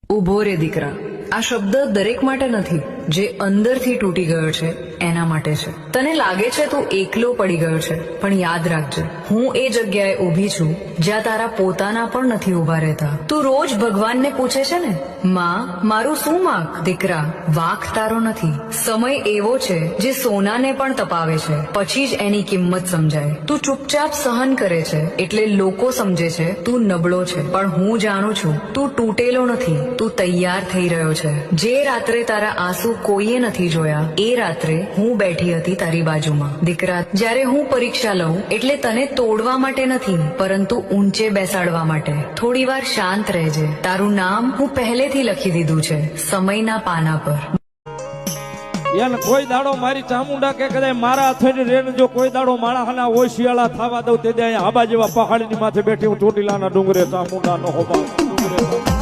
ઉભો રે દીકરા, આ શબ્દ દરેક માટે નથી, જે અંદરથી તૂટી ગયો છે એના માટે છે. તને લાગે છે તું એકલો પડી ગયો છે, પણ યાદ રાખજે, હું એ જગ્યાએ ઊભી છું જ્યાં તારા પોતાના પણ નથી ઊભા રહેતા. તું રોજ ભગવાનને પૂછે છે ને, માં મારું શું વાંક? દીકરા, વાંક તારો નથી. સમય એવો છે જે સોનાને પણ તપાવે છે, પછી જ એની કિંમત સમજાય. તું ચૂપચાપ સહન કરે છે એટલે લોકો સમજે છે તું નબળો છે, પણ હું જાણું છું તું તૂટેલો નથી, તું તૈયાર થઈ રહ્યો છે. જે રાત્રે તારા આંસુ કોઈએ નથી જોયા, એ રાત્રે હું બેઠી હતી તારી બાજુમાં. દીકરા, જ્યારે હું પરીક્ષા લઉં એટલે તને તોડવા માટે નથી, પરંતુ ઊંચે બેસાડવા માટે. થોડી વાર શાંત રહેજે. તારું નામ હું પહેલેથી લખી દીધું છે સમયના પાના પર. એને કોઈ દાડો મારી ચામુંડા કે કદાચ મારા થઈને રેણ જો કોઈ દાડો માળાના હોય શિયાળા થવા દઉં તે આબા જેવા પહાડીની માથે બેઠી હું ચોટીલાના ડુંગરે ચામુંડા નો હોબા ડુંગરે